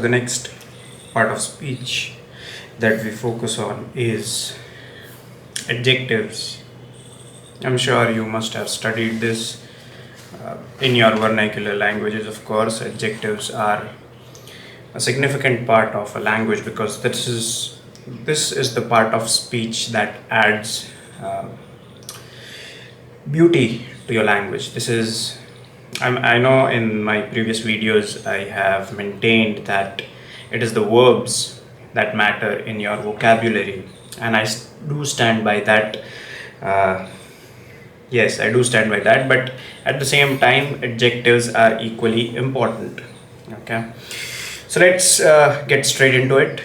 the next part of speech that we focus on is adjectives. I'm sure you must have studied this in your vernacular languages. Of course, adjectives are a significant part of a language because this is the part of speech that adds beauty to your language. I know in my previous videos I have maintained that it is the verbs that matter in your vocabulary, and I do stand by that. Yes, I do stand by that, but at the same time, adjectives are equally important. Okay, so let's get straight into it.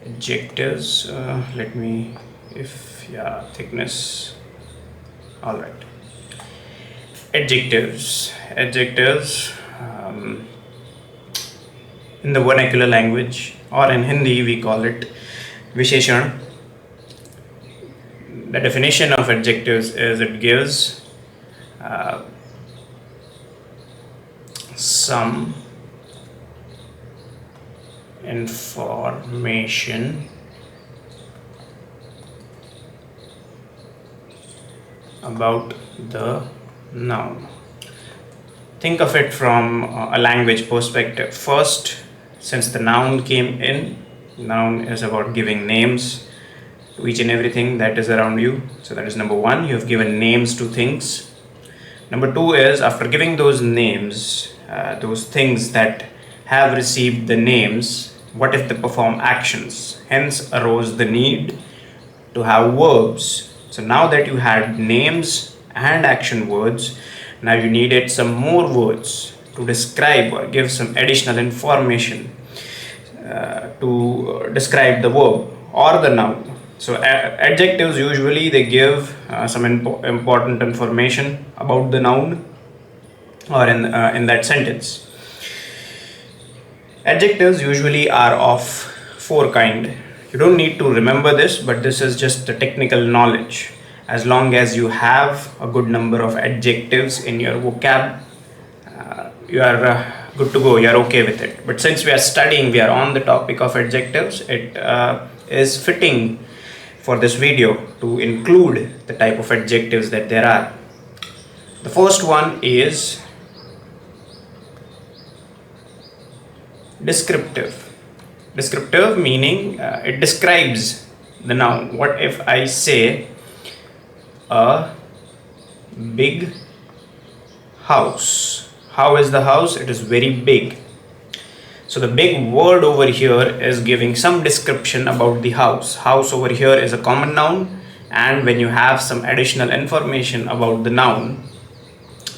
Adjectives, let me, if yeah, thickness, all right. Adjectives in the vernacular language, or in Hindi we call it visheshan. The definition of adjectives is it gives some information about the noun. Think of it from a language perspective. First, since the noun came in, noun is about giving names to each and everything that is around you. So that is number one, you have given names to things. Number two is, after giving those names, those things that have received the names, what if they perform actions? Hence arose the need to have verbs. So now that you had names and action words, now you needed some more words to describe or give some additional information to describe the verb or the noun. So adjectives usually they give some important information about the noun or in that sentence. Adjectives usually are of four kind. You don't need to remember this, but this is just the technical knowledge. As long as you have a good number of adjectives in your vocab, you are good to go, you are okay with it. But since we are on the topic of adjectives, it is fitting for this video to include the type of adjectives that there are. The first one is descriptive. Descriptive meaning it describes the noun. What if I say a big house? How is the house? It is very big. So the big word over here is giving some description about the house. House over here is a common noun, and when you have some additional information about the noun,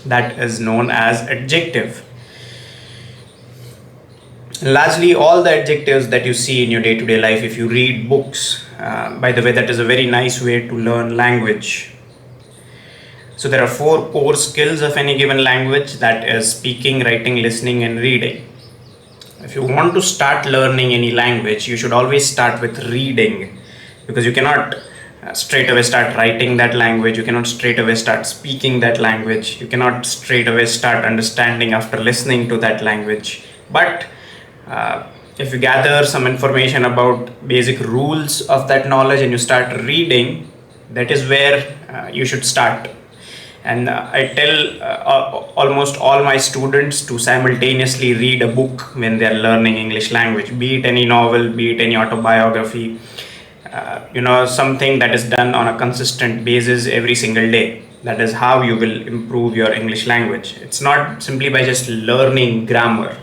that is known as adjective. Largely all the adjectives that you see in your day-to-day life, if you read books, by the way, that is a very nice way to learn language. So there are four core skills of any given language, that is speaking, writing, listening, and reading. If you want to start learning any language, you should always start with reading, because you cannot straight away start writing that language, you cannot straight away start speaking that language, you cannot straight away start understanding after listening to that language. But if you gather some information about basic rules of that knowledge and you start reading, that is where you should start. And I tell almost all my students to simultaneously read a book when they are learning English language, be it any novel, be it any autobiography, something that is done on a consistent basis every single day. That is how you will improve your English language. It's not simply by just learning grammar.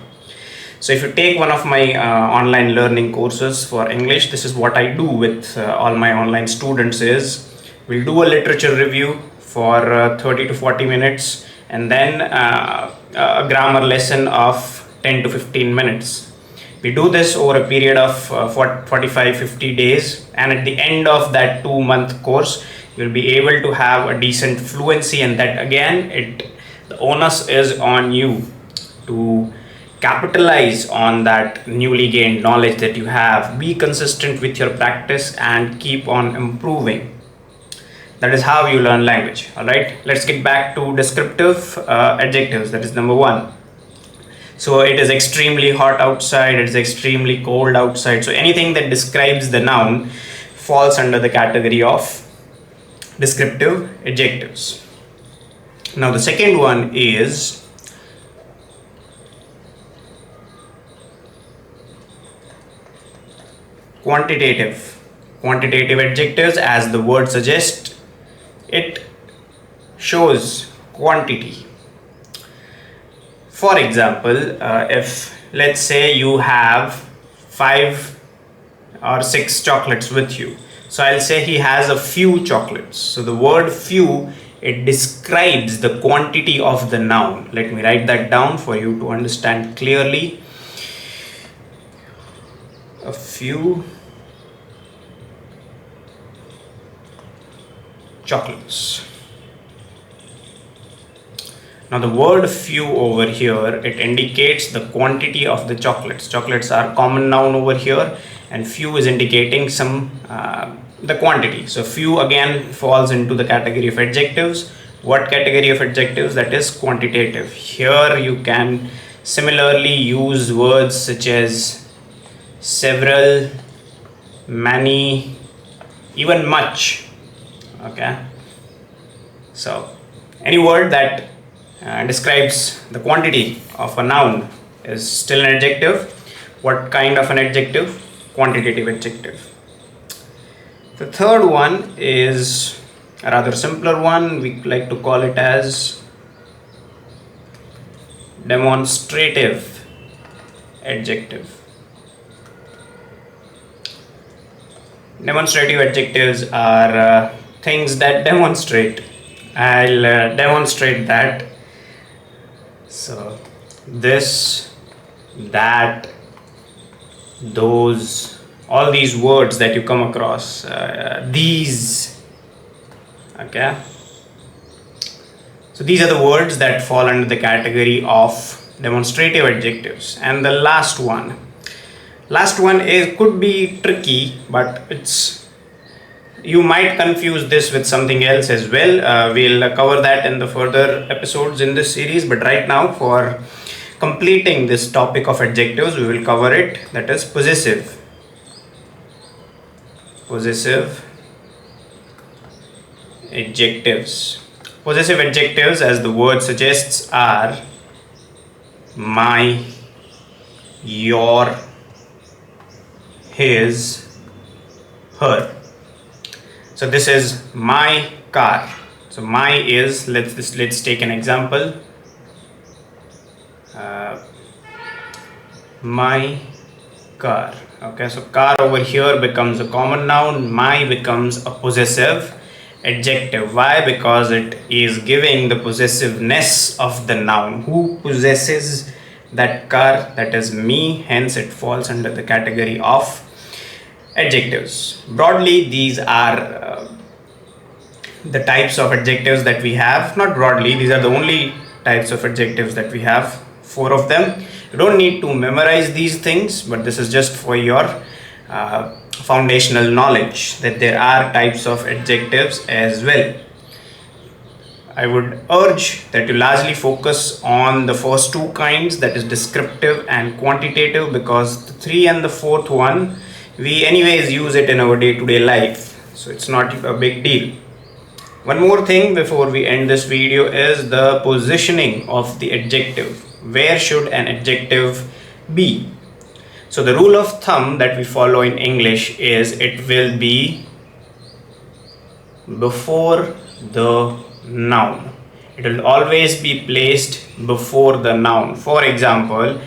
So if you take one of my online learning courses for English, this is what I do with all my online students is, we'll do a literature review for 30 to 40 minutes, and then a grammar lesson of 10 to 15 minutes. We do this over a period of 45-50 days, and at the end of that 2-month course, you'll be able to have a decent fluency, and that again, the onus is on you to capitalize on that newly gained knowledge that you have. Be consistent with your practice and keep on improving. That is how you learn language. All right, let's get back to descriptive adjectives. That is number one. So it is extremely hot outside, it is extremely cold outside. So anything that describes the noun falls under the category of descriptive adjectives. Now the second one is quantitative adjectives. As the word suggests, it shows quantity. For example, if let's say you have 5 or 6 chocolates with you, so I'll say he has a few chocolates. So the word few, it describes the quantity of the noun. Let me write that down for you to understand clearly. A few chocolates. Now the word few over here, it indicates the quantity of the chocolates. Chocolates are common noun over here, and few is indicating some the quantity. So few again falls into the category of adjectives. What category of adjectives? That is quantitative. Here you can similarly use words such as several, many, even much. Okay, so any word that describes the quantity of a noun is still an adjective. What kind of an adjective? Quantitative adjective. The third one is a rather simpler one. We like to call it as demonstrative adjective. Demonstrative adjectives are things that demonstrate. I'll demonstrate that. So this, that, those, all these words that you come across, these, okay, so these are the words that fall under the category of demonstrative adjectives. And the last one is could be tricky, but you might confuse this with something else as well. We'll cover that in the further episodes in this series, but right now, for completing this topic of adjectives, we will cover it. That is possessive adjectives. Possessive adjectives, as the word suggests, are my, your, his, her. So this is my car. So my is, let's take an example. My car. Okay, so car over here becomes a common noun. My becomes a possessive adjective. Why? Because it is giving the possessiveness of the noun. Who possesses that car? That is me. Hence it falls under the category of adjectives. Broadly, these are the types of adjectives that we have. Not broadly, these are the only types of adjectives that we have. 4 of them. You don't need to memorize these things, but this is just for your foundational knowledge that there are types of adjectives as well. I would urge that you largely focus on the first 2 kinds, that is descriptive and quantitative, because the 3 and the 4th one, we anyways use it in our day-to-day life, so it's not a big deal. One more thing before we end this video is the positioning of the adjective. Where should an adjective be? So the rule of thumb that we follow in English is it will be before the noun. It will always be placed before the noun. For example,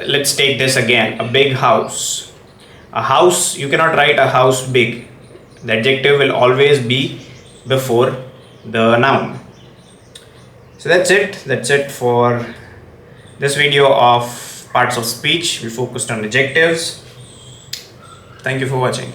let's take this again, a big house. A house, you cannot write a house big. The adjective will always be before the noun. So that's it for this video of parts of speech. We focused on adjectives. Thank you for watching.